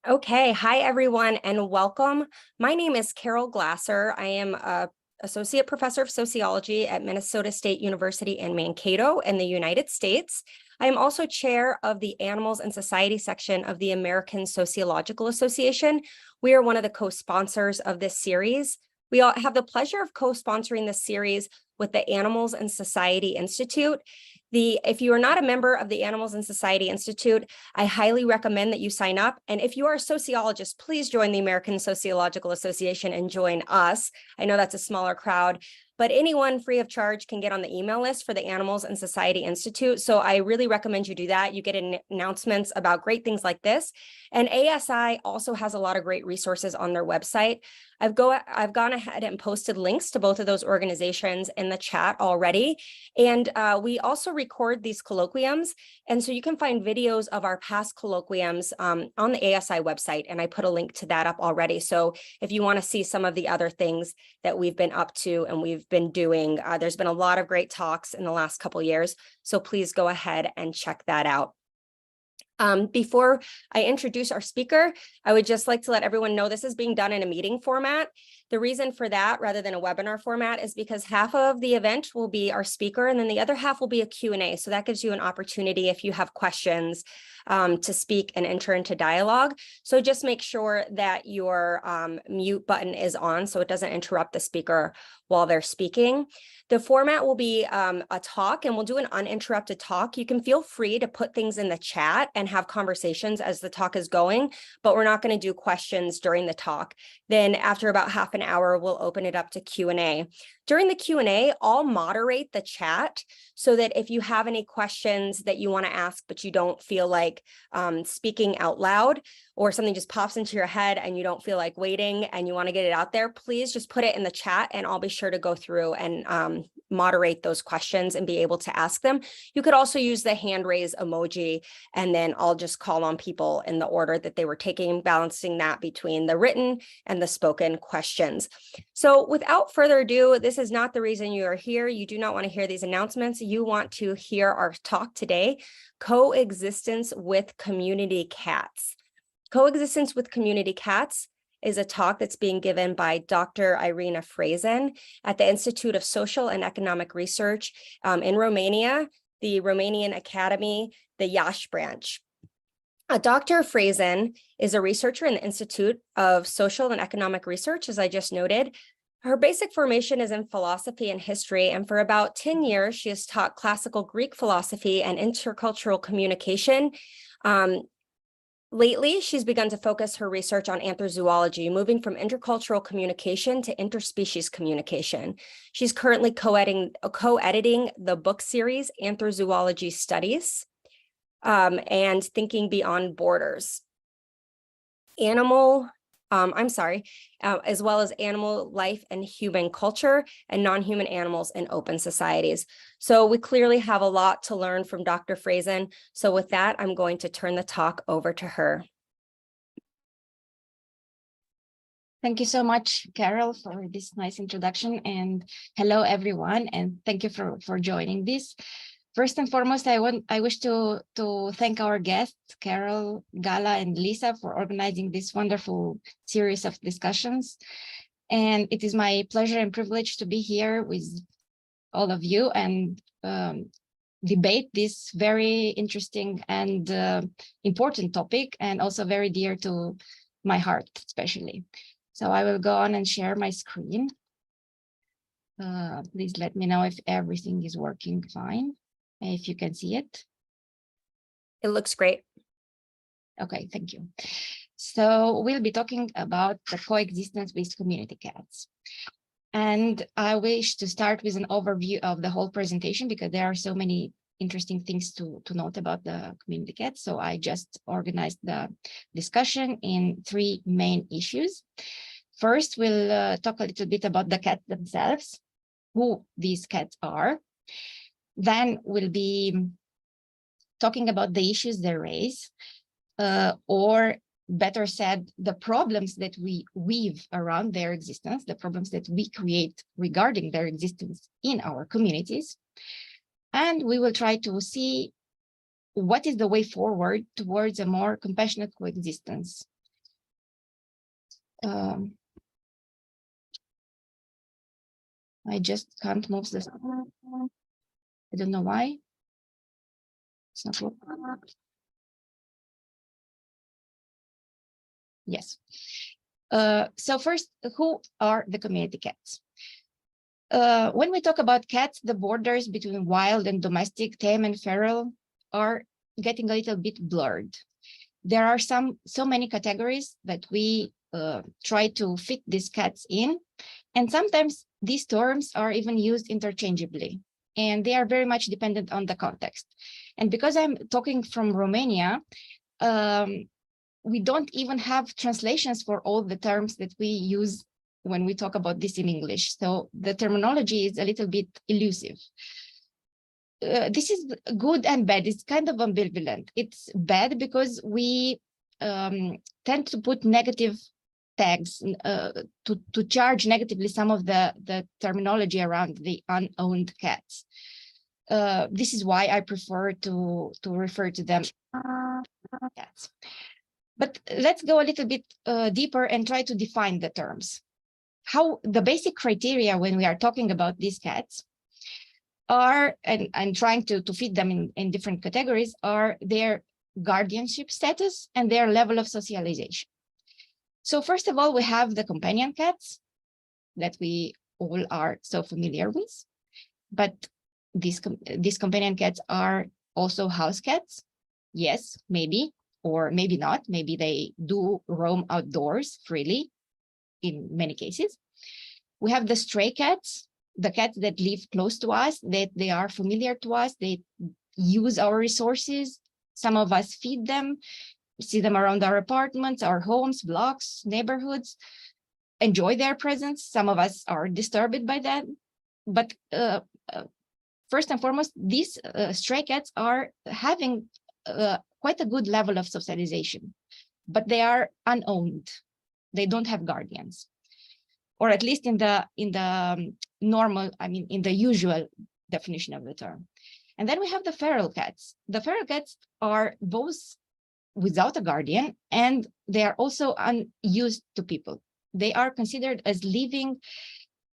Okay, hi everyone and welcome. My name is Carol Glasser. I am a associate professor of sociology at Minnesota State University in Mankato in the United States. I am also chair of the Animals and Society section of the American Sociological Association. We are one of the co-sponsors of this series. We all have the pleasure of co-sponsoring this series with the Animals and Society Institute. If you are not a member of the Animals and Society Institute, I highly recommend that you sign up. And if you are a sociologist, please join the American Sociological Association and join us. I know that's a smaller crowd, but anyone free of charge can get on the email list for the Animals and Society Institute. So I really recommend you do that. You get announcements about great things like this. And ASI also has a lot of great resources on their website. I've gone ahead and posted links to both of those organizations in the chat already. And we also record these colloquiums. And so you can find videos of our past colloquiums on the ASI website. And I put a link to that up already. So if you want to see some of the other things that we've been up to and we've been doing, there's been a lot of great talks in the last couple of years. So please go ahead and check that out. Before I introduce our speaker, I would just like to let everyone know this is being done in a meeting format. The reason for that, rather than a webinar format, is because half of the event will be our speaker and then the other half will be a Q&A. So that gives you an opportunity if you have questions to speak and enter into dialogue. So just make sure that your mute button is on so it doesn't interrupt the speaker while they're speaking. The format will be a talk, and we'll do an uninterrupted talk. You can feel free to put things in the chat and have conversations as the talk is going, but we're not going to do questions during the talk. Then after about half an hour, we'll open it up to Q&A. During the Q&A, I'll moderate the chat so that if you have any questions that you want to ask, but you don't feel like speaking out loud, or something just pops into your head and you don't feel like waiting and you want to get it out there, please just put it in the chat and I'll be sure to go through and moderate those questions and be able to ask them. You could also use the hand raise emoji, and then I'll just call on people in the order that they were taking, balancing that between the written and the spoken questions. So without further ado, this is not the reason you are here. You do not want to hear these announcements. You want to hear our talk today, Coexistence with Community Cats. Coexistence with Community Cats is a talk that's being given by Dr. Irina Frasin at the Institute of Social and Economic Research in Romania, the Romanian Academy, the Iasi Branch. Dr. Frasin is a researcher in the Institute of Social and Economic Research, as I just noted. Her basic formation is in philosophy and history, and for about 10 years, she has taught classical Greek philosophy and intercultural communication. Lately, she's begun to focus her research on anthrozoology, moving from intercultural communication to interspecies communication. She's currently co-editing the book series Anthrozoology Studies and Thinking Beyond Borders. As well as animal life and human culture and non-human animals in open societies. So we clearly have a lot to learn from Dr. Frasin. So with that, I'm going to turn the talk over to her. Thank you so much, Carol, for this nice introduction, and hello everyone, and thank you for joining this. First and foremost, I wish to thank our guests, Carol, Gala, and Lisa, for organizing this wonderful series of discussions. And it is my pleasure and privilege to be here with all of you and debate this very interesting and important topic, and also very dear to my heart, especially. So I will go on and share my screen. Please let me know if everything is working fine. If you can see it. It looks great. Okay, thank you. So we'll be talking about the coexistence with community cats. And I wish to start with an overview of the whole presentation because there are so many interesting things to note about the community cats. So I just organized the discussion in 3 main issues. First, we'll talk a little bit about the cats themselves, who these cats are. Then we'll be talking about the issues they raise, or better said, the problems that we weave around their existence, the problems that we create regarding their existence in our communities. And we will try to see what is the way forward towards a more compassionate coexistence I just can't move this. I don't know why. It's not working. Yes. So first, who are the community cats? When we talk about cats, the borders between wild and domestic, tame and feral are getting a little bit blurred. There are so many categories that we try to fit these cats in, and sometimes these terms are even used interchangeably, and they are very much dependent on the context. And because I'm talking from Romania, we don't even have translations for all the terms that we use when we talk about this in English. So the terminology is a little bit elusive. This is good and bad. It's kind of ambivalent. It's bad because we tend to put negative tags to charge negatively some of the terminology around the unowned cats. This is why I prefer to refer to them cats. But let's go a little bit deeper and try to define the terms. How the basic criteria when we are talking about these cats are, and trying to fit them in different categories, are their guardianship status and their level of socialization. So first of all, we have the companion cats that we all are so familiar with, but these companion cats are also house cats. Yes, maybe, or maybe not. Maybe they do roam outdoors freely in many cases. We have the stray cats, the cats that live close to us, that they are familiar to us, they use our resources. Some of us feed them, see them around our apartments, our homes, blocks, neighborhoods, enjoy their presence. Some of us are disturbed by that. But first and foremost, these stray cats are having quite a good level of socialization, but they are unowned. They don't have guardians, or at least in the normal, I mean, in the usual definition of the term. And then we have the feral cats. The feral cats are both without a guardian, and they are also unused to people. They are considered as living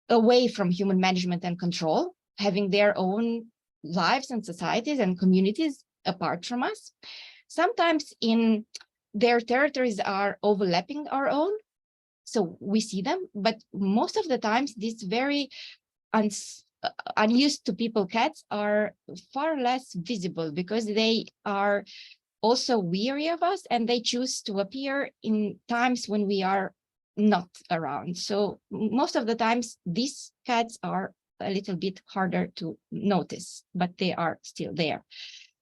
away from human management and control, having their own lives and societies and communities apart from us. Sometimes in their territories are overlapping our own, so we see them, but most of the times these very unused to people cats are far less visible because they are also weary of us and they choose to appear in times when we are not around. So most of the times these cats are a little bit harder to notice, but they are still there.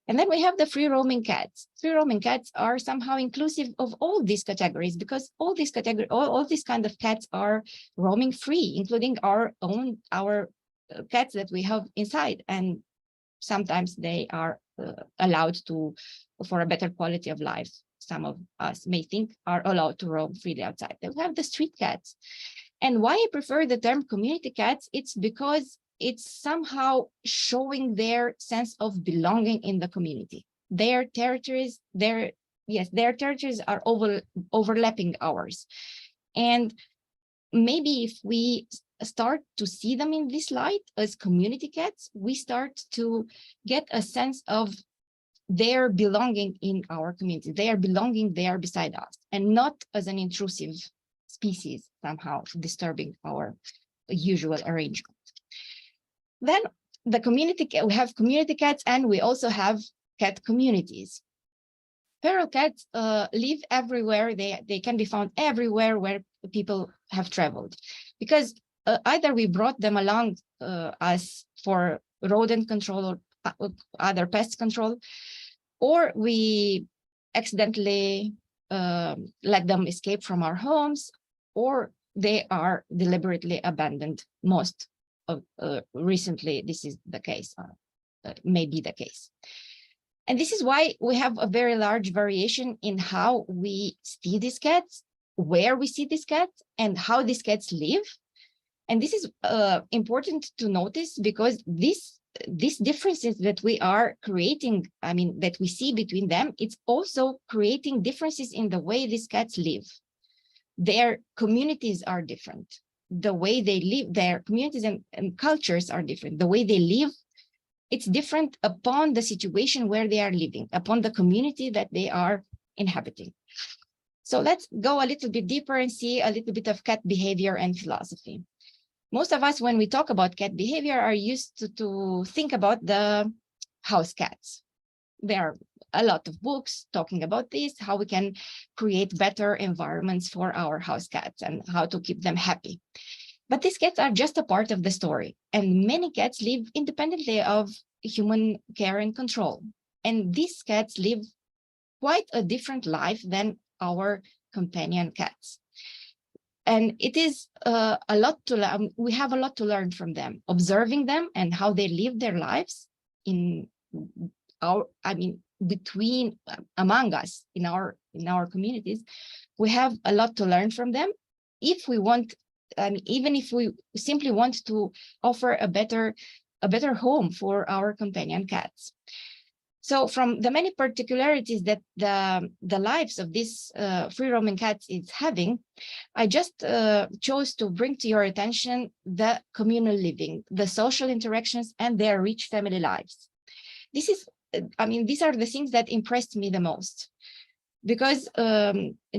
And then we have the free roaming cats. Free roaming cats are somehow inclusive of all these categories, because all these kind of cats are roaming free, including our cats that we have inside. And sometimes they are allowed to, for a better quality of life. Some of us may think are allowed to roam freely outside. Then we have the street cats. And why I prefer the term community cats, it's because it's somehow showing their sense of belonging in the community. Their territories, their territories are overlapping ours. And maybe if we start to see them in this light as community cats, we start to get a sense of their belonging in our community. They are belonging there beside us, and not as an intrusive species somehow disturbing our usual arrangement. Then we have community cats, and we also have cat communities. Feral cats live everywhere. They can be found everywhere where people have traveled, because either we brought them along as for rodent control or other pest control, or we accidentally let them escape from our homes, or they are deliberately abandoned. Most of recently, this is the case, may be the case. And this is why we have a very large variation in how we see these cats, where we see these cats, and how these cats live. And this is important to notice, because these differences that we are creating, I mean, that we see between them, it's also creating differences in the way these cats live. Their communities are different. The way they live, their communities and cultures are different. The way they live, it's different upon the situation where they are living, upon the community that they are inhabiting. So let's go a little bit deeper and see a little bit of cat behavior and philosophy. Most of us, when we talk about cat behavior, are used to think about the house cats. There are a lot of books talking about this, how we can create better environments for our house cats and how to keep them happy. But these cats are just a part of the story, and many cats live independently of human care and control. And these cats live quite a different life than our companion cats. And it is a lot to learn. We have a lot to learn from them, observing them and how they live their lives in our, between, among us in our communities. We have a lot to learn from them if we want, even if we simply want to offer a better home for our companion cats. So from the many particularities that the lives of these free roaming cats is having, I just chose to bring to your attention the communal living, the social interactions, and their rich family lives. This is, these are the things that impressed me the most, because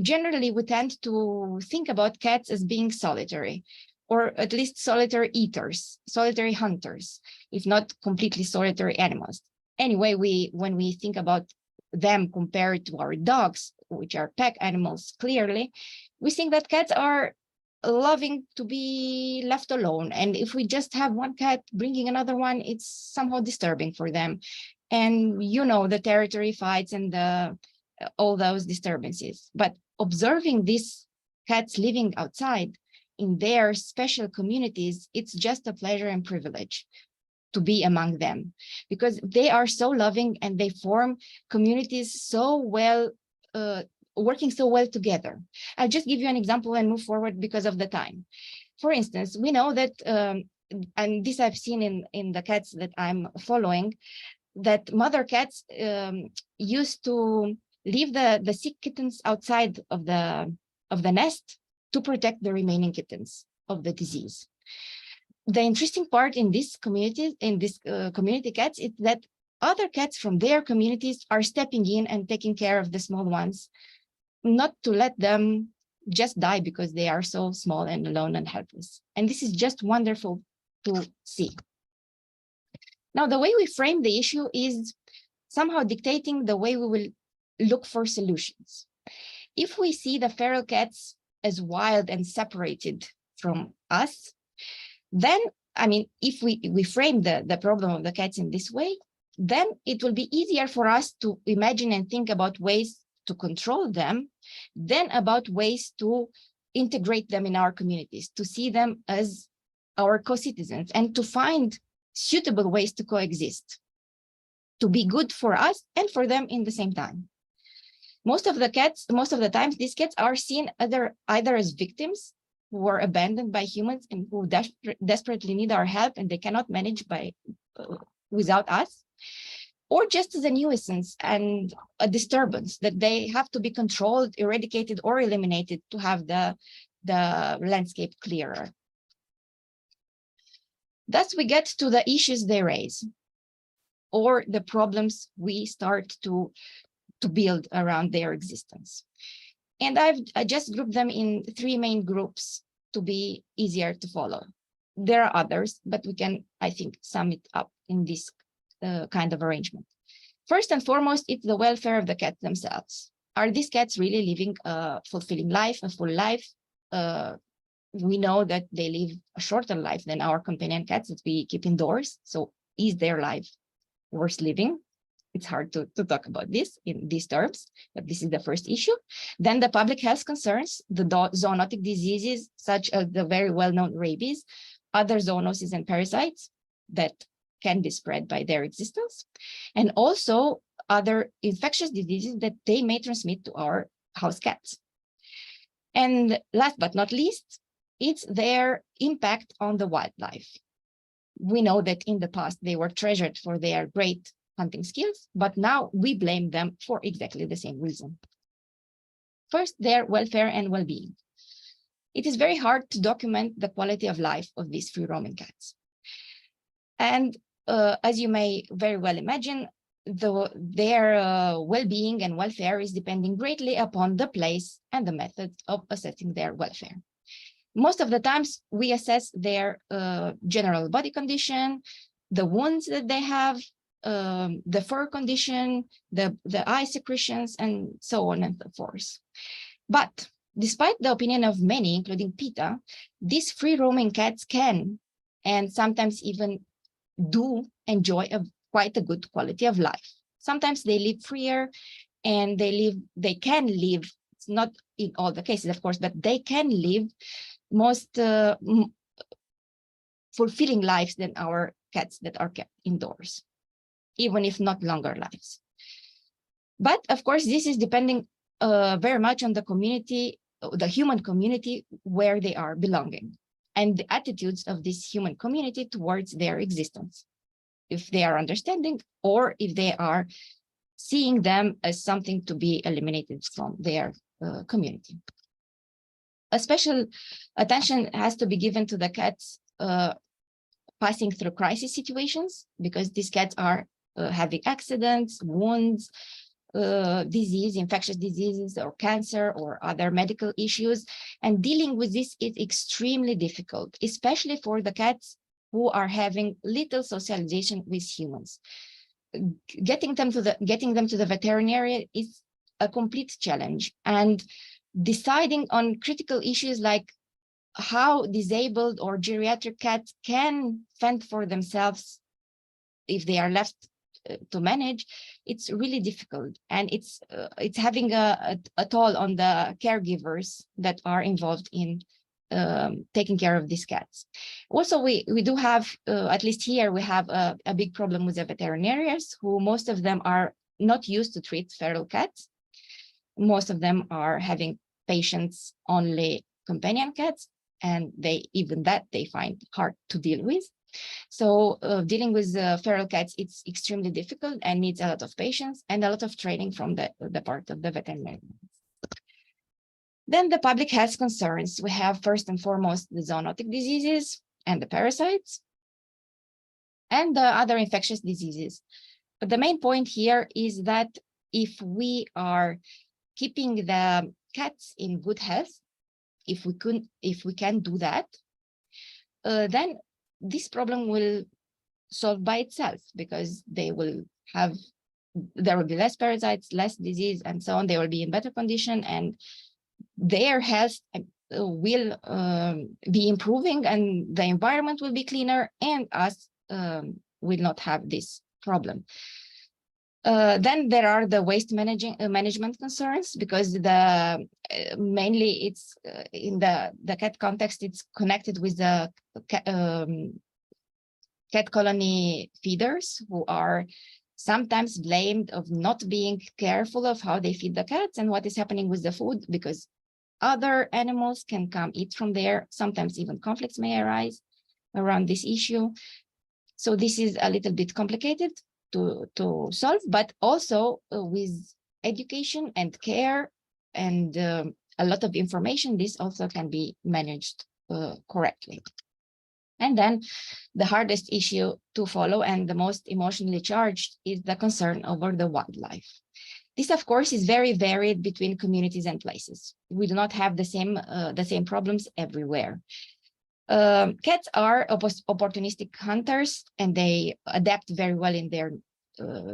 generally we tend to think about cats as being solitary, or at least solitary eaters, solitary hunters, if not completely solitary animals. Anyway, when we think about them compared to our dogs, which are pack animals, clearly, we think that cats are loving to be left alone. And if we just have one cat bringing another one, it's somehow disturbing for them. And you know, the territory fights and all those disturbances. But observing these cats living outside in their special communities, it's just a pleasure and privilege to be among them, because they are so loving and they form communities so well, working so well together. I'll just give you an example and move forward because of the time. For instance, we know that, and this I've seen in the cats that I'm following, that mother cats used to leave the sick kittens outside of the nest to protect the remaining kittens of the disease. The interesting part in this community, community cats, is that other cats from their communities are stepping in and taking care of the small ones, not to let them just die because they are so small and alone and helpless. And this is just wonderful to see. Now, the way we frame the issue is somehow dictating the way we will look for solutions. If we see the feral cats as wild and separated from us, then, if we frame the problem of the cats in this way, then it will be easier for us to imagine and think about ways to control them than about ways to integrate them in our communities, to see them as our co-citizens and to find suitable ways to coexist, to be good for us and for them in the same time. Most of the times, these cats are seen either as victims who are abandoned by humans and who desperately need our help and they cannot manage without us, or just as a nuisance and a disturbance that they have to be controlled, eradicated, or eliminated to have the landscape clearer. Thus, we get to the issues they raise, or the problems we start to build around their existence. And I just grouped them in 3 main groups to be easier to follow. There are others, but we can, I think, sum it up in this kind of arrangement. First and foremost, it's the welfare of the cats themselves. Are these cats really living a fulfilling life, a full life? We know that they live a shorter life than our companion cats that we keep indoors. So is their life worth living? It's hard to talk about this in these terms, but this is the first issue. Then the public health concerns, the zoonotic diseases, such as the very well-known rabies, other zoonoses and parasites that can be spread by their existence, and also other infectious diseases that they may transmit to our house cats. And last but not least, it's their impact on the wildlife. We know that in the past they were treasured for their great hunting skills, but now we blame them for exactly the same reason. First, their welfare and well-being. it is very hard to document the quality of life of these free roaming cats. And as you may very well imagine, their well-being and welfare is depending greatly upon the place and the method of assessing their welfare. Most of the times we assess their general body condition, the wounds that they have, the fur condition, the eye secretions, and so on and so forth. But despite the opinion of many, including PETA, these free roaming cats can, and sometimes even do, enjoy quite a good quality of life. Sometimes they live freer, and they can live, it's not in all the cases, of course, but they can live most fulfilling lives than our cats that are kept indoors, even if not longer lives. But of course, this is depending very much on the community, the human community where they are belonging, and the attitudes of this human community towards their existence. If they are understanding, or if they are seeing them as something to be eliminated from their community. A special attention has to be given to the cats passing through crisis situations, because these cats are having accidents, wounds, infectious diseases, or cancer, or other medical issues. And dealing with this is extremely difficult, especially for the cats who are having little socialization with humans. Getting them to the veterinarian is a complete challenge, and deciding on critical issues like how disabled or geriatric cats can fend for themselves if they are left to manage, it's really difficult, and it's having a toll on the caregivers that are involved in taking care of these cats. Also, we do have, at least here, we have a big problem with the veterinarians, who most of them are not used to treat feral cats. Most of them are having patients only companion cats, and they find hard to deal with. So dealing with feral cats, it's extremely difficult and needs a lot of patience and a lot of training from the part of the veterinarian. Then the public health concerns. We have first and foremost the zoonotic diseases and the parasites and the other infectious diseases. But the main point here is that if we are keeping the cats in good health, if we can do that, then this problem will solve by itself, because there will be less parasites, less disease, and so on. They will be in better condition, and their health will be improving, and the environment will be cleaner, and us will not have this problem. Then there are the waste management concerns, because mainly it's in the cat context, it's connected with the cat colony feeders, who are sometimes blamed of not being careful of how they feed the cats and what is happening with the food, because other animals can come eat from there. Sometimes even conflicts may arise around this issue. So this is a little bit complicated to solve, but also with education and care and a lot of information, this also can be managed correctly. And then the hardest issue to follow and the most emotionally charged is the concern over the wildlife. This, of course, is very varied between communities and places. We do not have the same problems everywhere. Cats are opportunistic hunters, and they adapt very well in their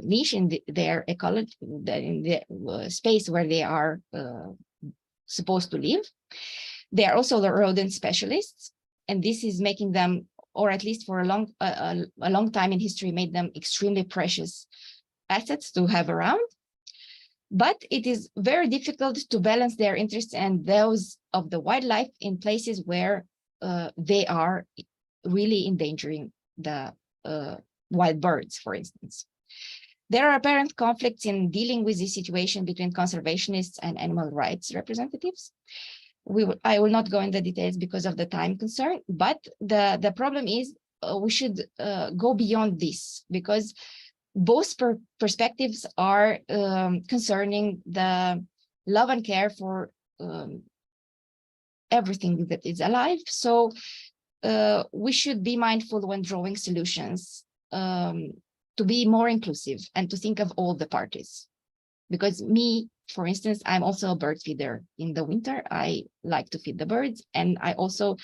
niche, in their ecology, in the space where they are supposed to live. They are also the rodent specialists, and this is making them, or at least for a long time in history, made them extremely precious assets to have around. But it is very difficult to balance their interests and those of the wildlife in places where they are really endangering the wild birds, for instance. There are apparent conflicts in dealing with this situation between conservationists and animal rights representatives. I will not go into details because of the time concern, but the problem is we should go beyond this, because both perspectives are concerning the love and care for everything that is alive. So we should be mindful when drawing solutions, to be more inclusive and to think of all the parties. Because me, for instance, I'm also a bird feeder. In the winter, I like to feed the birds, and I also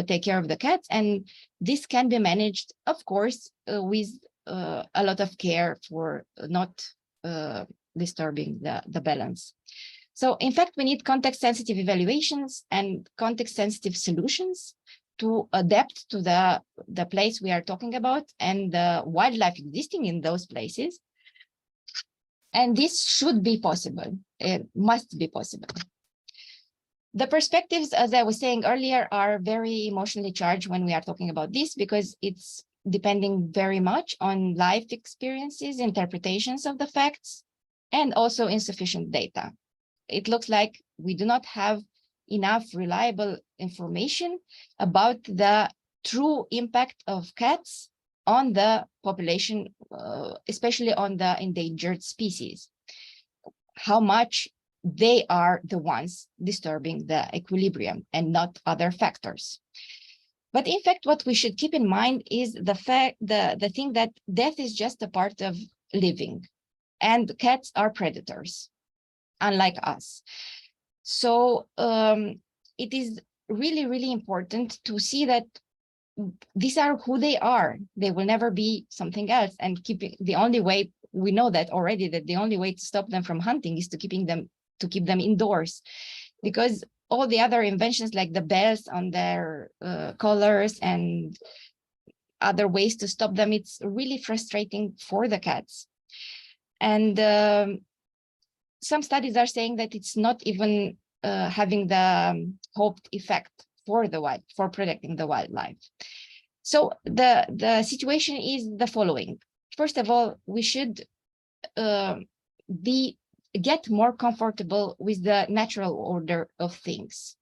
take care of the cats. And this can be managed, of course, with a lot of care for not disturbing the balance. So in fact, we need context-sensitive evaluations and context-sensitive solutions to adapt to the place we are talking about and the wildlife existing in those places. And this should be possible. It must be possible. The perspectives, as I was saying earlier, are very emotionally charged when we are talking about this, because it's depending very much on life experiences, interpretations of the facts, and also insufficient data. It looks like we do not have enough reliable information about the true impact of cats on the population, especially on the endangered species, how much they are the ones disturbing the equilibrium and not other factors. But in fact, what we should keep in mind is the thing that death is just a part of living, and cats are predators, unlike us. So it is really, really important to see that these are who they are. They will never be something else. And the only way, we know that already, that the only way to stop them from hunting is to keep them indoors, because all the other inventions like the bells on their collars and other ways to stop them, it's really frustrating for the cats. And some studies are saying that it's not even having the hoped effect for protecting the wildlife. So the situation is the following. First of all, we should get more comfortable with the natural order of things,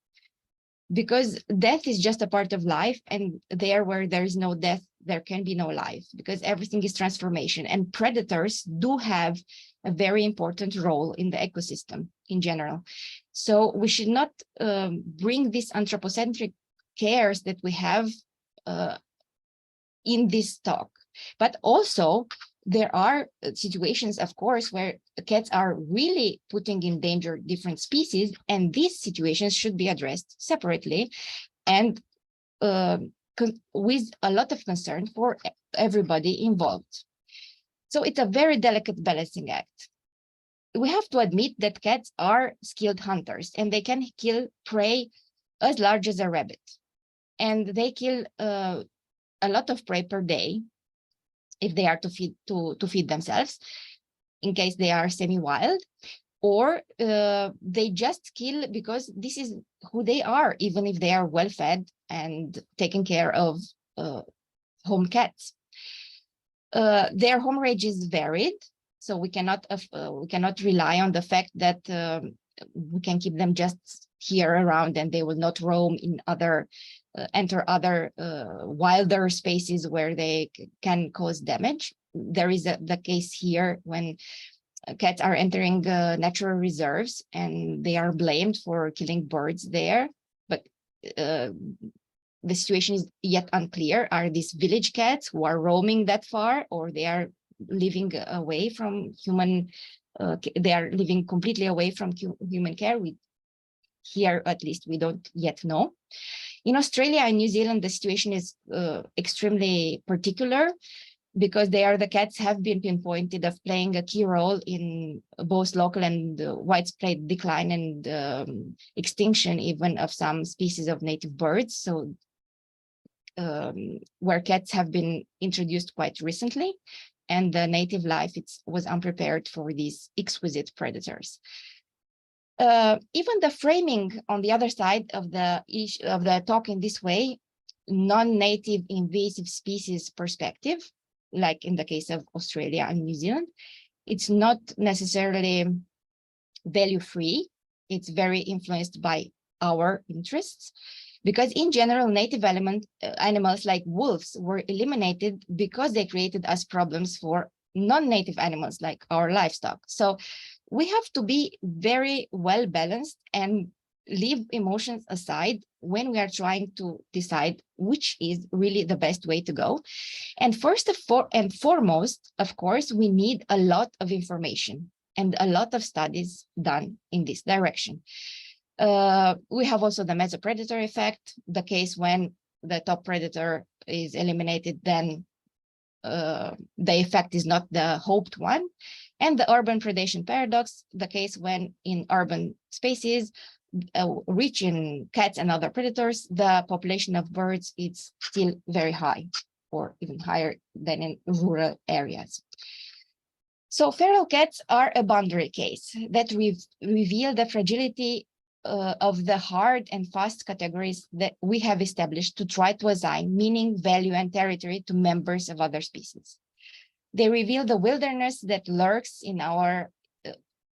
because death is just a part of life, and there where there is no death, there can be no life, because everything is transformation, and predators do have a very important role in the ecosystem in general. So we should not bring these anthropocentric cares that we have in this talk. But also, there are situations, of course, where cats are really putting in danger different species, and these situations should be addressed separately and with a lot of concern for everybody involved. So it's a very delicate balancing act. We have to admit that cats are skilled hunters, and they can kill prey as large as a rabbit. And they kill a lot of prey per day if they are to feed themselves, in case they are semi-wild, or they just kill because this is who they are, even if they are well-fed and taken care of home cats. Their home range is varied, so we cannot rely on the fact that we can keep them just here around and they will not roam in enter other wilder spaces where they can cause damage. There is the case here when cats are entering natural reserves and they are blamed for killing birds there, but the situation is yet unclear. Are these village cats who are roaming that far, or they are living away from human, they are living completely away from human care? Here, at least, we don't yet know. In Australia and New Zealand, the situation is extremely particular, because the cats have been pinpointed of playing a key role in both local and widespread decline and extinction even of some species of native birds. So where cats have been introduced quite recently, and the native life was unprepared for these exquisite predators. Even the framing on the other side of the talk in this way, non-native invasive species perspective, like in the case of Australia and New Zealand, it's not necessarily value-free. It's very influenced by our interests, because in general, native animals like wolves were eliminated because they created us problems for non-native animals like our livestock. So we have to be very well balanced and leave emotions aside when we are trying to decide which is really the best way to go. And first and foremost, of course, we need a lot of information and a lot of studies done in this direction. We have also the mesopredator effect, the case when the top predator is eliminated, then the effect is not the hoped one. And the urban predation paradox, the case when in urban spaces, rich in cats and other predators, the population of birds is still very high, or even higher than in rural areas. So feral cats are a boundary case that reveal the fragility of the hard and fast categories that we have established to try to assign meaning, value, and territory to members of other species. They reveal the wilderness that lurks in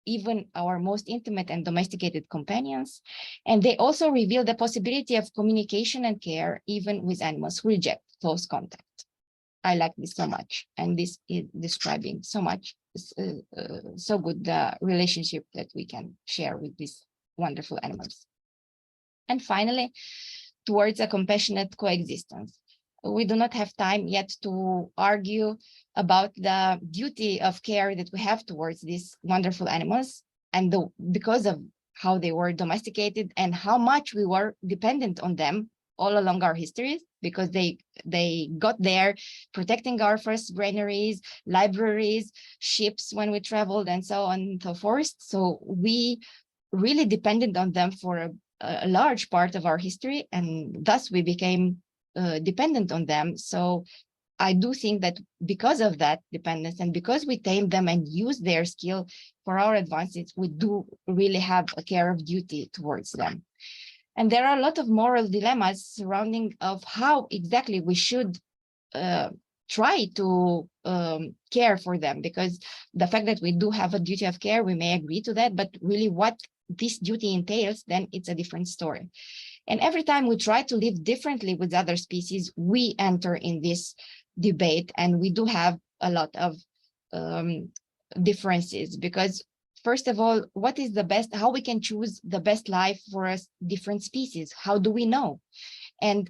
even our most intimate and domesticated companions. And they also reveal the possibility of communication and care, even with animals who reject close contact. I like this so much. And this is describing so much, so good, the relationship that we can share with these wonderful animals. And finally, towards a compassionate coexistence. We do not have time yet to argue about the duty of care that we have towards these wonderful animals, and because of how they were domesticated and how much we were dependent on them all along our histories, because they got there protecting our first granaries, libraries, ships when we traveled, and so on and so forth. So we really depended on them for a large part of our history, and thus we became dependent on them. So I do think that because of that dependence, and because we tame them and use their skill for our advances, we do really have a care of duty towards them. And there are a lot of moral dilemmas surrounding of how exactly we should try to care for them, because the fact that we do have a duty of care, we may agree to that, but really what this duty entails, then it's a different story. And every time we try to live differently with other species, we enter in this debate, and we do have a lot of differences, because first of all, what is the best, how we can choose the best life for us different species? How do we know? And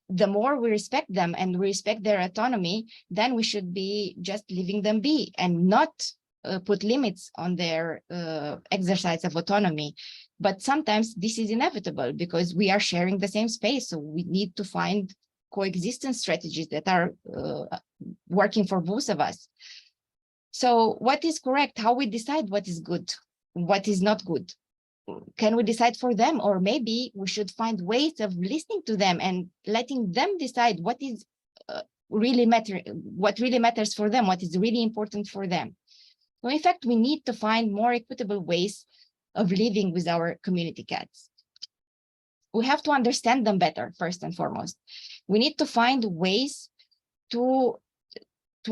the more we respect them and we respect their autonomy, then we should be just leaving them be and not put limits on their exercise of autonomy. But sometimes this is inevitable because we are sharing the same space. So we need to find coexistence strategies that are working for both of us. So what is correct? How we decide what is good, what is not good? Can we decide for them? Or maybe we should find ways of listening to them and letting them decide what is what really matters for them, what is really important for them. So in fact, we need to find more equitable ways of living with our community cats. We have to understand them better, first and foremost. We need to find ways to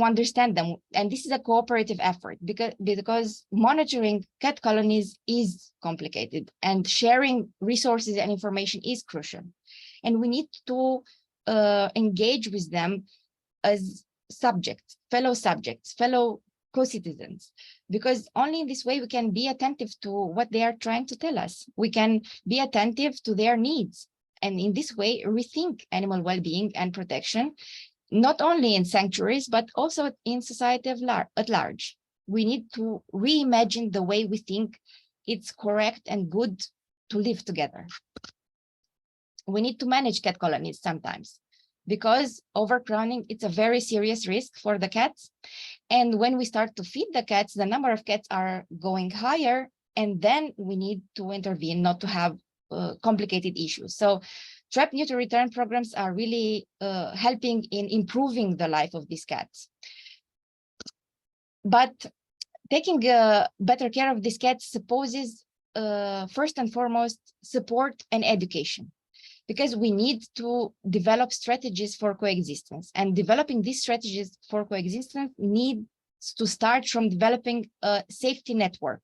understand them. And this is a cooperative effort because monitoring cat colonies is complicated, and sharing resources and information is crucial. And we need to engage with them as subjects, fellow co-citizens, because only in this way we can be attentive to what they are trying to tell us. We can be attentive to their needs, and in this way rethink animal well-being and protection, not only in sanctuaries, but also in society at large. We need to reimagine the way we think it's correct and good to live together. We need to manage cat colonies sometimes, because overcrowding, it's a very serious risk for the cats. And when we start to feed the cats, the number of cats are going higher, and then we need to intervene not to have complicated issues. So trap, neuter, return programs are really helping in improving the life of these cats. But taking better care of these cats supposes, first and foremost, support and education, because we need to develop strategies for coexistence. And developing these strategies for coexistence needs to start from developing a safety network,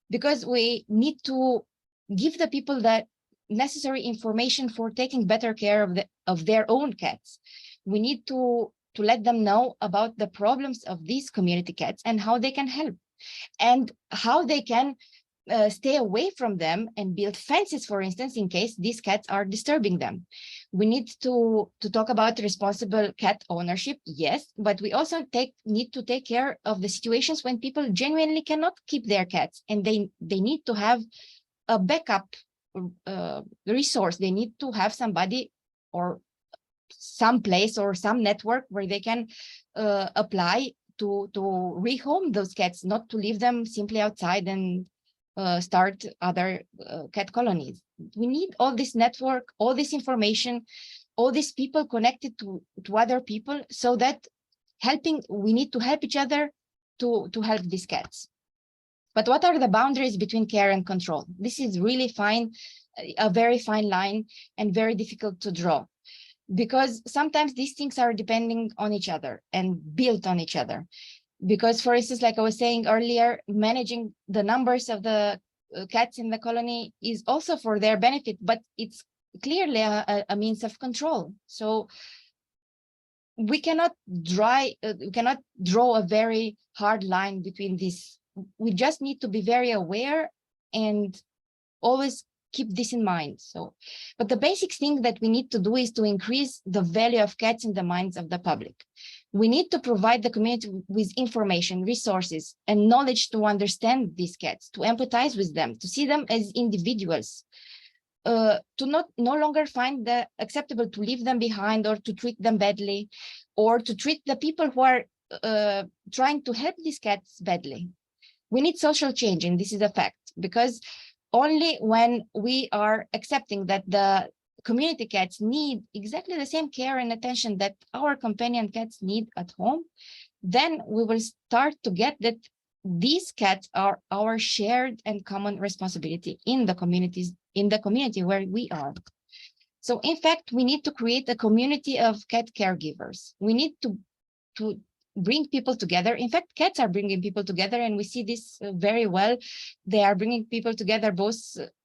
because we need to give the people that necessary information for taking better care of their own cats. We need to let them know about the problems of these community cats and how they can help, and how they can stay away from them and build fences, for instance, in case these cats are disturbing them. We need to talk about responsible cat ownership, yes, but we also need to take care of the situations when people genuinely cannot keep their cats, and they need to have a backup resource. They need to have somebody or some place or some network where they can apply to rehome those cats, not to leave them simply outside and start other cat colonies. We need all this network, all this information, all these people connected to other people, so that we need to help each other to help these cats. But what are the boundaries between care and control? This is really a very fine line and very difficult to draw, because sometimes these things are depending on each other and built on each other. Because, for instance, like I was saying earlier, managing the numbers of the cats in the colony is also for their benefit, but it's clearly a means of control. So we cannot draw a very hard line between this. We just need to be very aware and always keep this in mind. So, but the basic thing that we need to do is to increase the value of cats in the minds of the public. We need to provide the community with information, resources, and knowledge to understand these cats, to empathize with them, to see them as individuals, to no longer find the acceptable to leave them behind or to treat them badly, or to treat the people who are trying to help these cats badly. We need social change, and this is a fact, because only when we are accepting that the community cats need exactly the same care and attention that our companion cats need at home, then we will start to get that these cats are our shared and common responsibility in the community where we are. So in fact, we need to create a community of cat caregivers. We need to bring people together. In fact, cats are bringing people together, and we see this very well. They are bringing people together both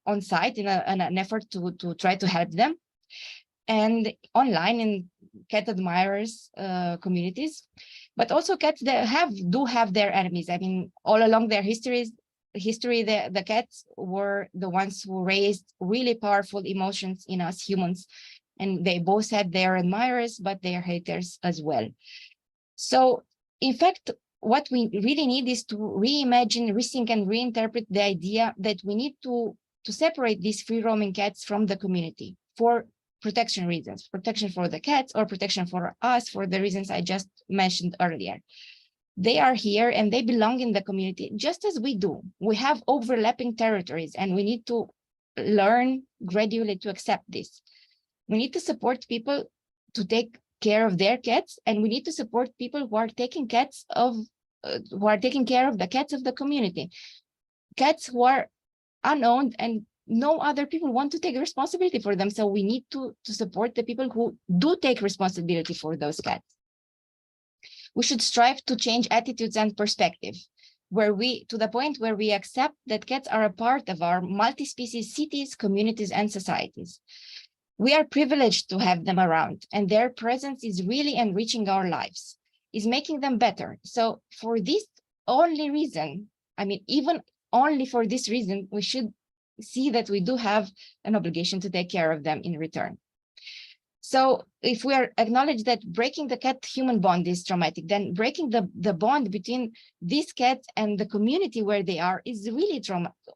on site in an effort to try to help them, and online in cat admirers communities. But also cats that do have their enemies. I mean, all along their history, the cats were the ones who raised really powerful emotions in us humans, and they both had their admirers, but their haters as well. So, in fact, what we really need is to reimagine, rethink, and reinterpret the idea that we need to separate these free-roaming cats from the community for protection reasons, protection for the cats or protection for us for the reasons I just mentioned earlier. They are here and they belong in the community just as we do. We have overlapping territories, and we need to learn gradually to accept this. We need to support people to take care of their cats, and we need to support people who are taking care of the cats of the community. Cats who are unowned and no other people want to take responsibility for them. So we need to support the people who do take responsibility for those cats. We should strive to change attitudes and perspective, to the point where we accept that cats are a part of our multi-species cities, communities, and societies. We are privileged to have them around, and their presence is really enriching our lives, is making them better. So for this only reason, I mean, even only for this reason, we should see that we do have an obligation to take care of them in return. So if we acknowledge that breaking the cat-human bond is traumatic, then breaking the bond between these cats and the community where they are is really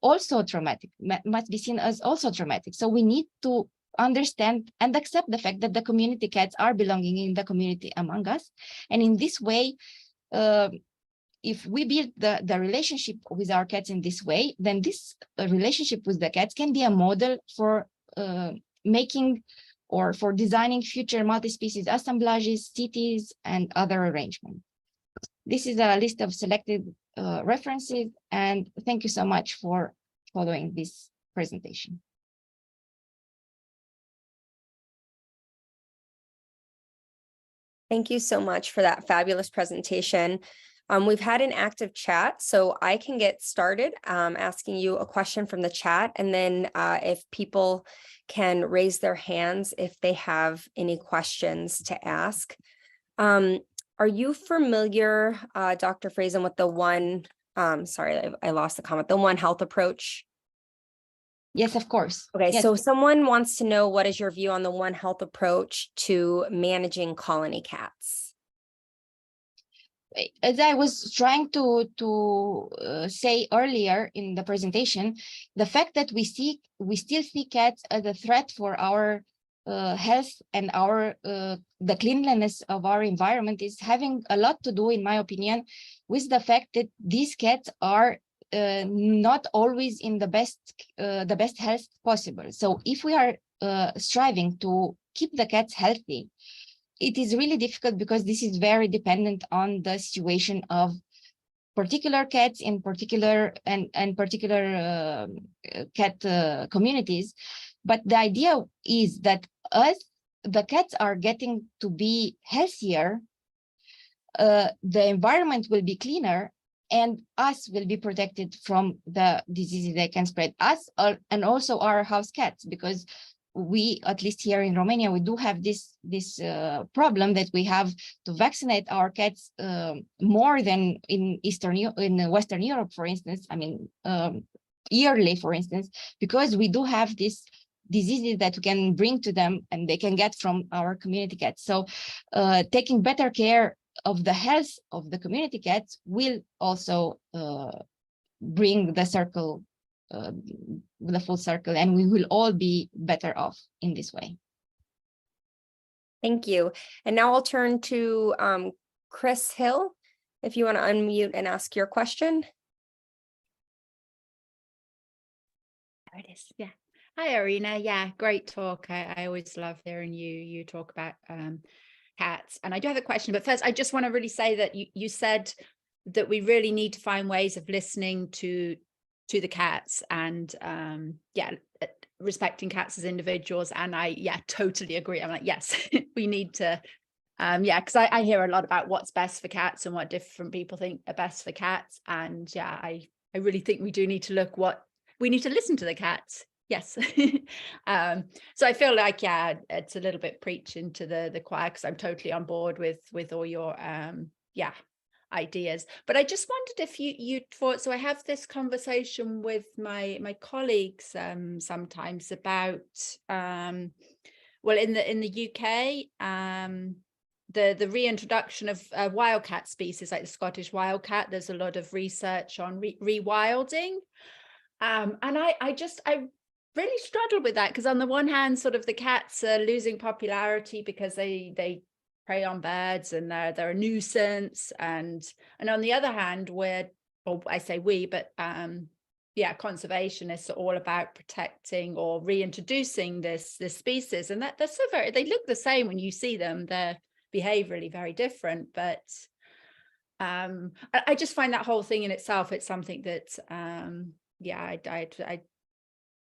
also traumatic, must be seen as also traumatic. So we need to understand and accept the fact that the community cats are belonging in the community among us. And in this way, if we build the relationship with our cats in this way, then this relationship with the cats can be a model for making or for designing future multi-species assemblages, cities, and other arrangements. This is a list of selected references, and thank you so much for following this presentation. Thank you so much for that fabulous presentation. We've had an active chat, so I can get started asking you a question from the chat, and then if people can raise their hands if they have any questions to ask. Are you familiar, Dr. Frasin, with the one sorry, I lost the comment, the One Health approach. Yes, of course. Okay, Yes. so someone wants to know, what is your view on the One Health approach to managing colony cats? As I was trying to say earlier in the presentation, the fact that we still see cats as a threat for our health and our the cleanliness of our environment is having a lot to do, in my opinion, with the fact that these cats are not always in the best health possible. So if we are striving to keep the cats healthy, it is really difficult, because this is very dependent on the situation of particular cats in particular and particular cat communities. But the idea is that as the cats are getting to be healthier, the environment will be cleaner, and us will be protected from the diseases that can spread us, and also our house cats, because we, at least here in Romania, we do have this problem that we have to vaccinate our cats more than in Western Europe, for instance. I mean, yearly, for instance, because we do have this diseases that we can bring to them and they can get from our community cats. So taking better care of the health of the community cats will also bring the circle, the full circle, and we will all be better off in this way. Thank you. And now I'll turn to Chris Hill, if you want to unmute and ask your question. There it is. Yeah. Hi, Irina. Yeah, great talk. I always love hearing you talk about cats. And I do have a question, but first I just want to really say that you said that we really need to find ways of listening to the cats and respecting cats as individuals. And I totally agree. I'm like, yes, we need to because I hear a lot about what's best for cats and what different people think are best for cats. And I really think we do need to look we need to listen to the cats. Yes. So I feel like, it's a little bit preaching to the choir, because I'm totally on board with all your ideas. But I just wondered if you thought, so I have this conversation with my colleagues sometimes about in the UK, the reintroduction of wildcat species like the Scottish wildcat. There's a lot of research on rewilding, and I really struggle with that, because on the one hand, sort of the cats are losing popularity because they prey on birds and they're a nuisance, and on the other hand, conservationists are all about protecting or reintroducing this species, and that they're so they look the same when you see them. They're behaviorally very different, but I just find that whole thing in itself, it's something that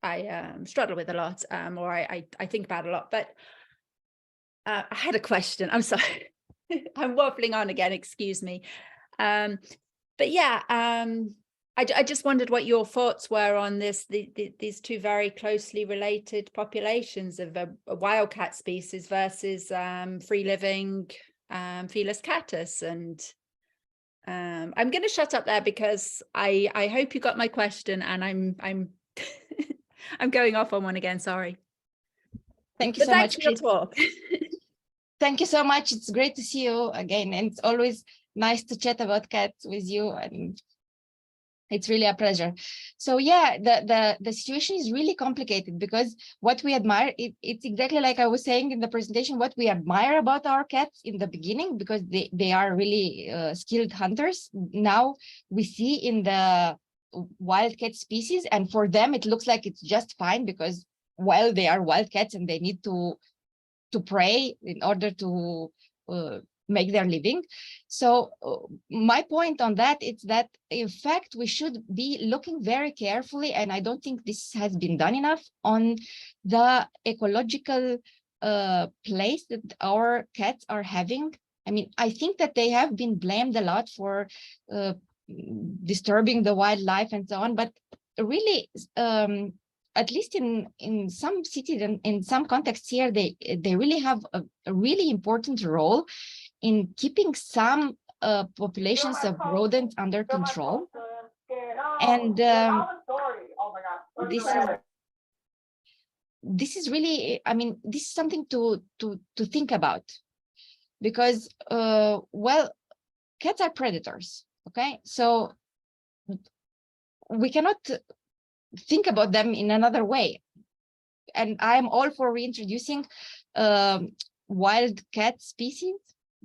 I struggle with a lot, or I think about a lot. But I had a question. I'm sorry, I'm waffling on again. Excuse me. I just wondered what your thoughts were on these two very closely related populations of a wildcat species versus free living Felis catus. And I'm going to shut up there, because I hope you got my question, and I'm I'm going off on one again. Sorry. Thank you so much, Chris. Talk. Thank you so much. It's great to see you again, and it's always nice to chat about cats with you, and it's really a pleasure. So the situation is really complicated, because what we admire, it's exactly like I was saying in the presentation, what we admire about our cats in the beginning, because they are really skilled hunters. Now we see in the wildcat species, and for them it looks like it's just fine, because while they are wildcats and they need to prey in order to make their living. So my point on that is that, in fact, we should be looking very carefully, and I don't think this has been done enough, on the ecological place that our cats are having. I mean, I think that they have been blamed a lot for disturbing the wildlife and so on, but really, at least in some cities and in some contexts here, they really have a really important role in keeping some populations of rodents under control. And this is really, I mean, this is something to think about, because well, cats are predators. Okay, so we cannot think about them in another way. And I'm all for reintroducing wild cat species,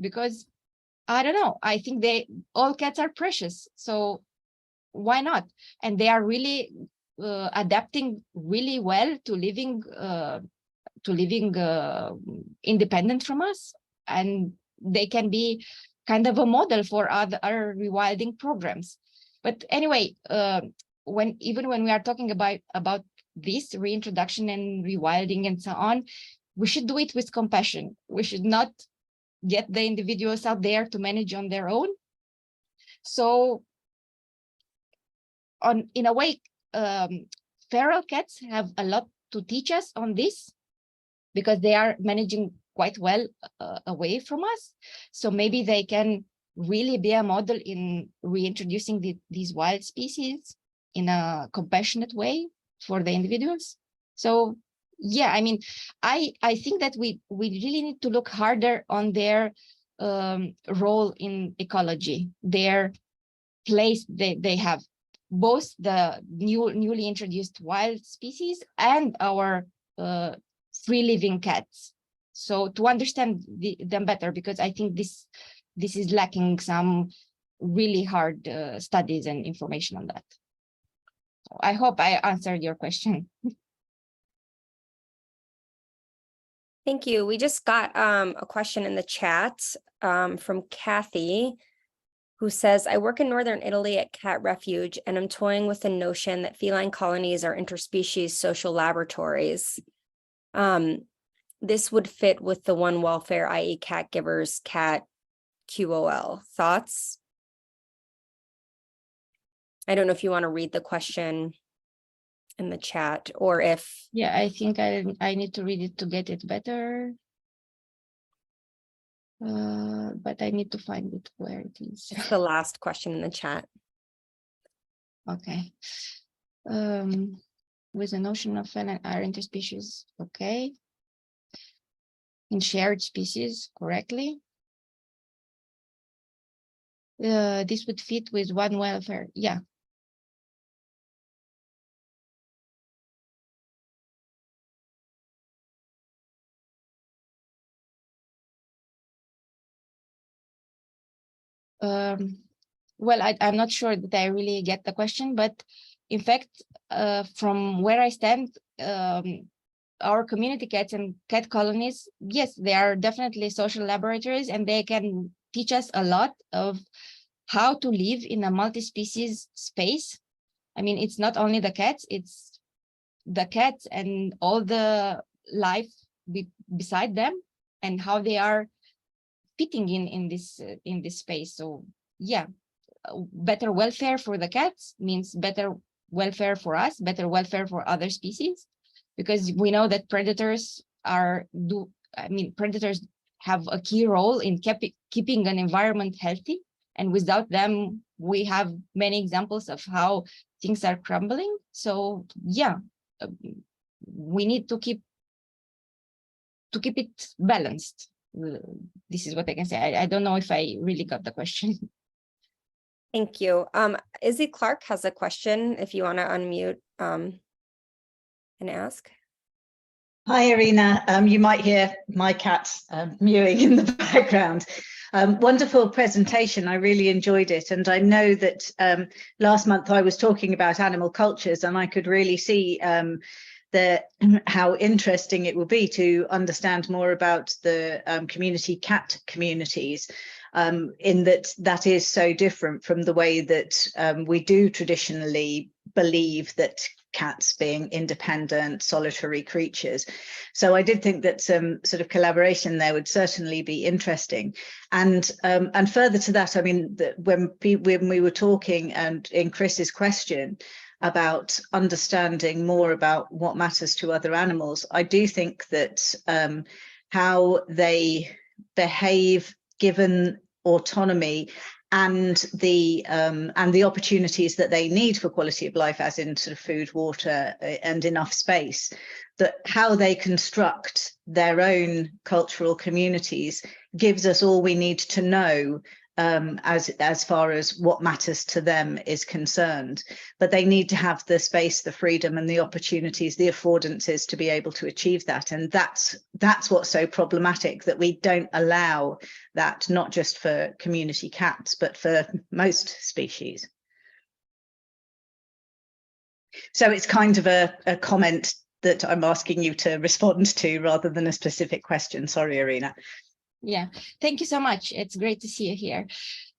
because I don't know, I think all cats are precious, so why not? And they are really adapting really well to living independent from us, and they can be kind of a model for other rewilding programs. But anyway, when we are talking about this reintroduction and rewilding and so on, we should do it with compassion. We should not get the individuals out there to manage on their own. So in a way, feral cats have a lot to teach us on this, because they are managing quite well away from us. So maybe they can really be a model in reintroducing these wild species in a compassionate way for the individuals. So yeah, I mean, I think that we really need to look harder on their role in ecology, their place they have, both the newly introduced wild species and our free living cats. So to understand them better, because I think this is lacking some really hard studies and information on that. So I hope I answered your question. Thank you. We just got a question in the chat from Kathy, who says, I work in Northern Italy at Cat Refuge, and I'm toying with the notion that feline colonies are interspecies social laboratories. This would fit with the one welfare, i.e. cat givers, cat QOL. Thoughts? I don't know if you want to read the question in the chat, or if... Yeah, I think I need to read it to get it better. But I need to find it where it is. It's the last question in the chat. Okay. With the notion of feline are interspecies, okay. In shared species, correctly. This would fit with one welfare, yeah. Well, I'm not sure that I really get the question, but in fact, from where I stand, our community cats and cat colonies, yes, they are definitely social laboratories, and they can teach us a lot of how to live in a multi-species space. I mean, it's not only the cats, it's the cats and all the life beside them, and how they are fitting in this space. So yeah, better welfare for the cats means better welfare for us, better welfare for other species, because we know that predators predators have a key role in keeping an environment healthy, and without them we have many examples of how things are crumbling. So yeah, we need to keep it balanced. This is what I can say. I don't know if I really got the question. Thank you. Izzy Clark has a question, if you want to unmute and ask. Hi, Irina. You might hear my cat mewing in the background. Wonderful presentation. I really enjoyed it. And I know that last month I was talking about animal cultures, and I could really see how interesting it will be to understand more about the community cat communities, in that is so different from the way that we do traditionally believe that cats being independent, solitary creatures. So I did think that some sort of collaboration there would certainly be interesting. And further to that, I mean, when we were talking, and in Chris's question about understanding more about what matters to other animals, I do think that how they behave given autonomy and the opportunities that they need for quality of life, as in sort of food, water, and enough space, that how they construct their own cultural communities gives us all we need to know as far as what matters to them is concerned. But they need to have the space, the freedom, and the opportunities, the affordances to be able to achieve that. And that's what's so problematic, that we don't allow that, not just for community cats, but for most species. So it's kind of a comment that I'm asking you to respond to rather than a specific question. Sorry, Irina. Yeah, thank you so much. It's great to see you here.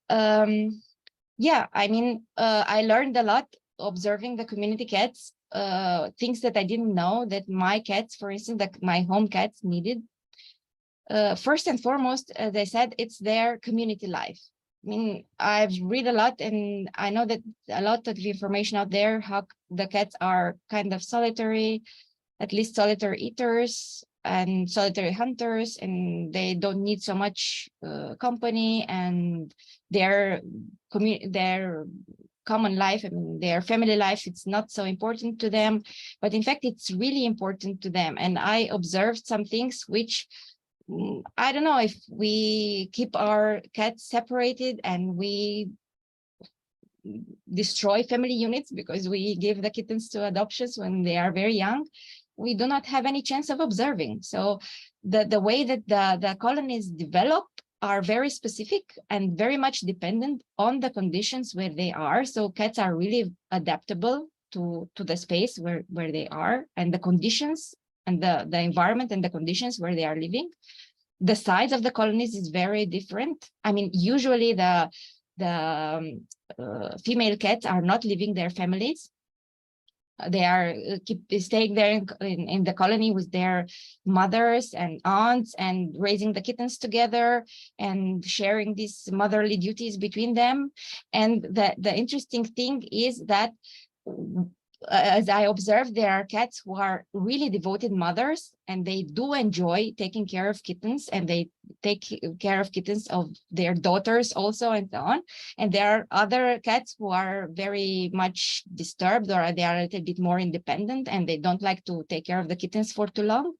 Yeah, I mean, I learned a lot observing the community cats, things that I didn't know that my cats, for instance, that my home cats needed. First and foremost, as I said, it's their community life. I mean, I've read a lot, and I know that a lot of information out there, how the cats are kind of solitary, at least solitary eaters and solitary hunters, and they don't need so much company, and their common life, I mean, their family life, it's not so important to them, but in fact, it's really important to them. And I observed some things which, I don't know, if we keep our cats separated and we destroy family units because we give the kittens to adoptions when they are very young, we do not have any chance of observing. So the way that the colonies develop are very specific and very much dependent on the conditions where they are. So cats are really adaptable to the space where they are, and the conditions and the environment and the conditions where they are living. The size of the colonies is very different. I mean, usually the female cats are not leaving their families. They are staying there in the colony with their mothers and aunts and raising the kittens together and sharing these motherly duties between them. And the interesting thing is that, as I observed, there are cats who are really devoted mothers, and they do enjoy taking care of kittens, and they take care of kittens of their daughters also, and so on. And there are other cats who are very much disturbed, or they are a little bit more independent, and they don't like to take care of the kittens for too long.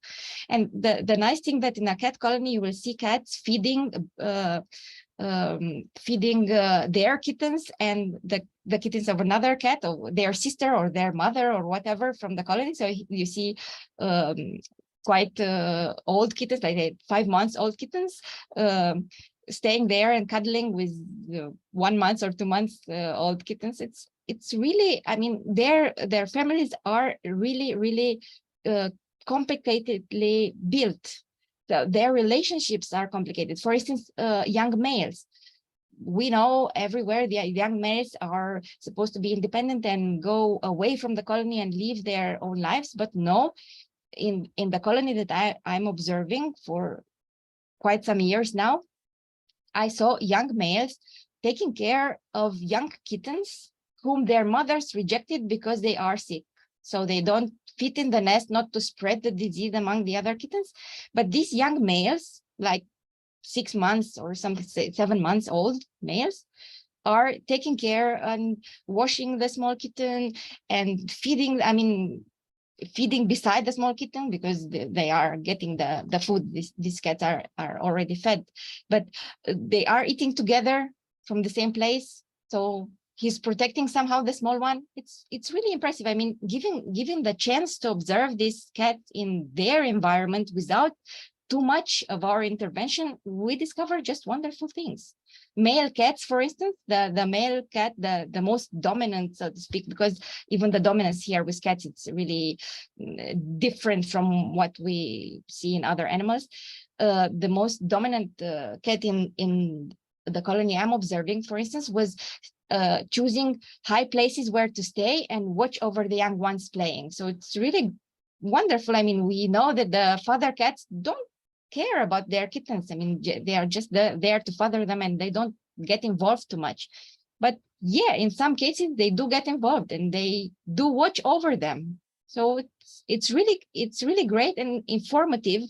And the nice thing that in a cat colony, you will see cats feeding their kittens and the kittens of another cat, or their sister or their mother or whatever from the colony. So you see quite old kittens, like 5 months old kittens, staying there and cuddling with 1 month or 2 months old kittens. It's really, I mean, their families are really complicatedly built. So their relationships are complicated. For instance, young males. We know everywhere the young males are supposed to be independent and go away from the colony and live their own lives. But no, in the colony that I'm observing for quite some years now, I saw young males taking care of young kittens whom their mothers rejected because they are sick. So they don't fit in the nest, not to spread the disease among the other kittens. But these young males, like 6 months or something, 7 months old males, are taking care and washing the small kitten and feeding, I mean, feeding beside the small kitten, because they are getting the food. These cats are already fed, but they are eating together from the same place. So he's protecting somehow the small one. It's really impressive. I mean, given the chance to observe this cat in their environment without too much of our intervention, we discover just wonderful things. Male cats, for instance, the male cat, the most dominant, so to speak, because even the dominance here with cats, it's really different from what we see in other animals. The most dominant cat in the colony I'm observing, for instance, was choosing high places where to stay and watch over the young ones playing. So it's really wonderful. I mean, we know that the father cats don't care about their kittens. I mean, they are just there to father them, and they don't get involved too much. But yeah, in some cases they do get involved and they do watch over them. So it's really great and informative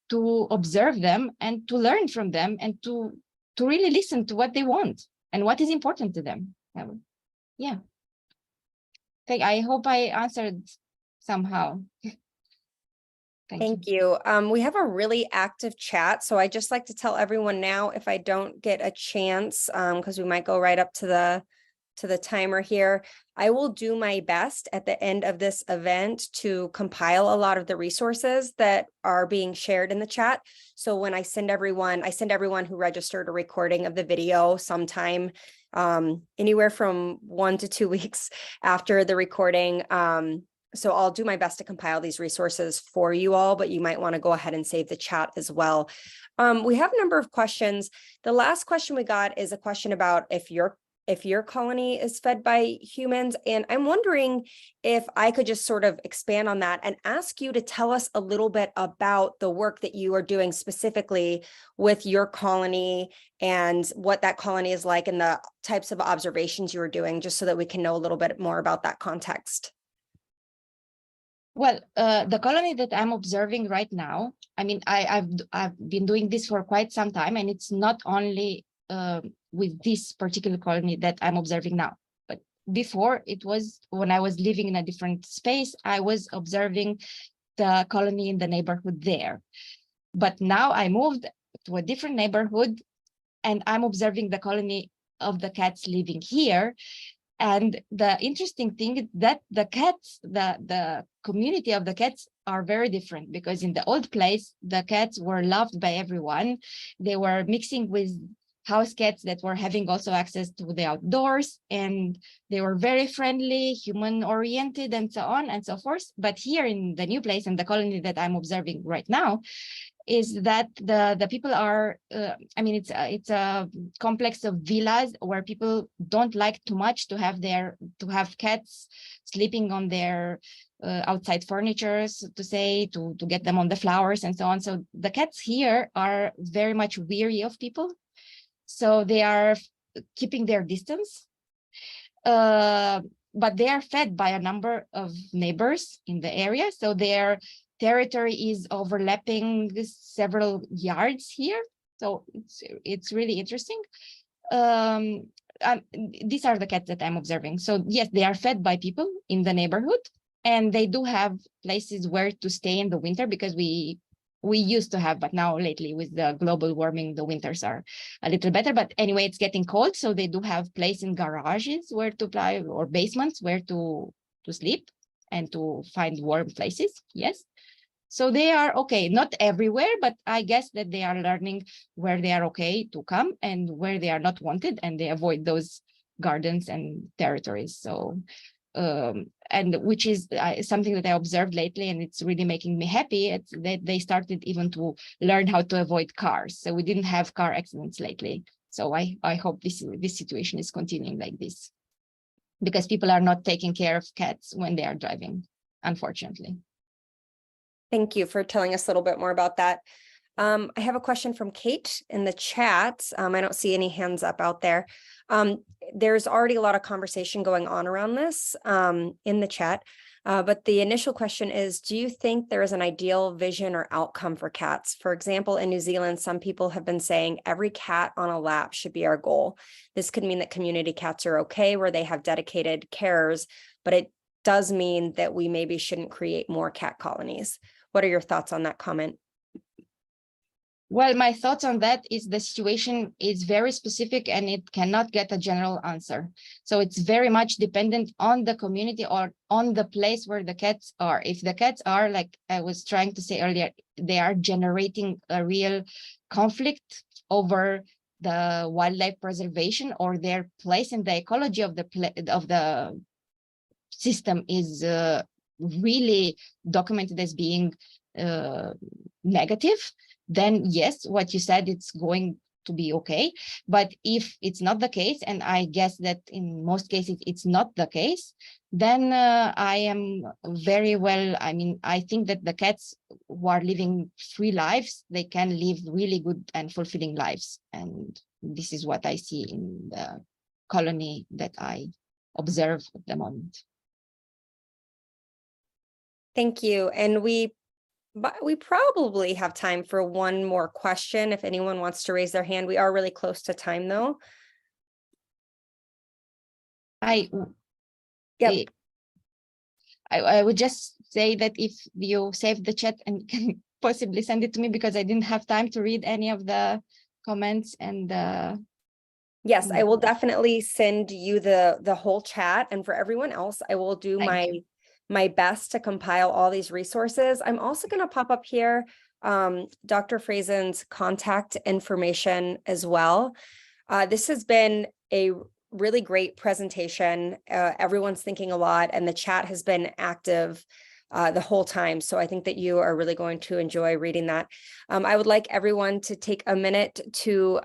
to observe them and to learn from them and to really listen to what they want and what is important to them. Yeah. I hope I answered somehow. Thank you. We have a really active chat, so I just like to tell everyone now if I don't get a chance, because we might go right up to the timer here. I will do my best at the end of this event to compile a lot of the resources that are being shared in the chat. So when I send everyone who registered a recording of the video sometime anywhere from 1 to 2 weeks after the recording. So I'll do my best to compile these resources for you all, but you might want to go ahead and save the chat as well. We have a number of questions. The last question we got is a question about if your colony is fed by humans. And I'm wondering if I could just sort of expand on that and ask you to tell us a little bit about the work that you are doing specifically with your colony and what that colony is like and the types of observations you are doing, just so that we can know a little bit more about that context. Well, the colony that I'm observing right now, I mean, I've been doing this for quite some time, and it's not only with this particular colony that I'm observing now, but before, it was when I was living in a different space, I was observing the colony in the neighborhood there. But now I moved to a different neighborhood, and I'm observing the colony of the cats living here. And the interesting thing is that the cats, the community of the cats are very different, because in the old place, the cats were loved by everyone. They were mixing with house cats that were having also access to the outdoors, and they were very friendly, human oriented, and so on and so forth. But here in the new place and the colony that I'm observing right now, is that the people are, I mean, it's a complex of villas where people don't like too much to have cats sleeping on their outside furniture, so to say, to get them on the flowers and so on. So the cats here are very much weary of people. So they are keeping their distance. But they are fed by a number of neighbors in the area. So their territory is overlapping several yards here. So it's really interesting. These are the cats that I'm observing. So yes, they are fed by people in the neighborhood, and they do have places where to stay in the winter, because we used to have, but now lately with the global warming, the winters are a little better. But anyway, it's getting cold, so they do have place in garages where to play, or basements where to sleep and to find warm places. Yes. So they are okay, not everywhere, but I guess that they are learning where they are okay to come and where they are not wanted, and they avoid those gardens and territories. So, and which is something that I observed lately, and it's really making me happy. It's that they started even to learn how to avoid cars. So we didn't have car accidents lately. So I hope this situation is continuing like this, because people are not taking care of cats when they are driving, unfortunately. Thank you for telling us a little bit more about that. I have a question from Kate in the chat. I don't see any hands up out there. There's already a lot of conversation going on around this in the chat. But the initial question is, do you think there is an ideal vision or outcome for cats? For example, in New Zealand, some people have been saying every cat on a lap should be our goal. This could mean that community cats are okay, where they have dedicated carers, but it does mean that we maybe shouldn't create more cat colonies. What are your thoughts on that comment? Well, my thoughts on that is the situation is very specific, and it cannot get a general answer. So it's very much dependent on the community or on the place where the cats are. If the cats are, like I was trying to say earlier, they are generating a real conflict over the wildlife preservation, or their place in the ecology of the system is really documented as being negative, then yes, what you said, it's going to be okay. But if it's not the case, and I guess that in most cases it's not the case, then I am very well, I mean, I think that the cats who are living free lives, they can live really good and fulfilling lives. And this is what I see in the colony that I observe at the moment. Thank you. And we but we probably have time for one more question if anyone wants to raise their hand. We are really close to time though. I Yep. I would just say that if you save the chat and can possibly send it to me, because I didn't have time to read any of the comments and Yes, I will definitely send you the whole chat, and for everyone else, I will do my best to compile all these resources. I'm also going to pop up here Dr. Frasin's contact information as well. This has been a really great presentation. Everyone's thinking a lot, and the chat has been active the whole time. So I think that you are really going to enjoy reading that. I would like everyone to take a minute to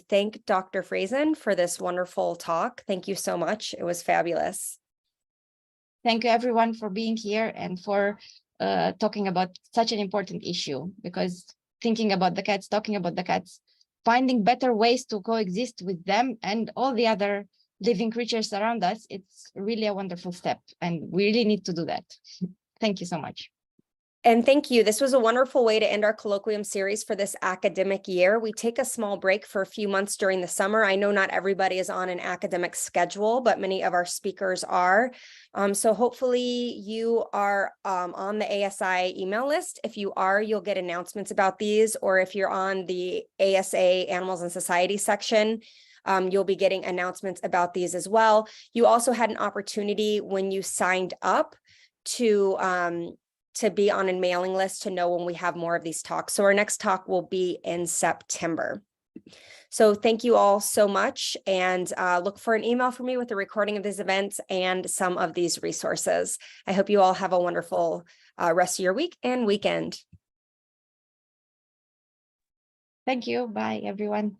thank Dr. Frasin for this wonderful talk. Thank you so much. It was fabulous. Thank you everyone for being here and for talking about such an important issue, because thinking about the cats, talking about the cats, finding better ways to coexist with them and all the other living creatures around us, it's really a wonderful step, and we really need to do that. Thank you so much. And thank you. This was a wonderful way to end our colloquium series for this academic year. We take a small break for a few months during the summer. I know not everybody is on an academic schedule, but many of our speakers are. So hopefully you are on the ASI email list. If you are, you'll get announcements about these, or if you're on the ASA Animals and Society section, you'll be getting announcements about these as well. You also had an opportunity when you signed up to be on a mailing list to know when we have more of these talks. So our next talk will be in September. So thank you all so much, and look for an email from me with the recording of these events and some of these resources. I hope you all have a wonderful rest of your week and weekend. Thank you. Bye, everyone.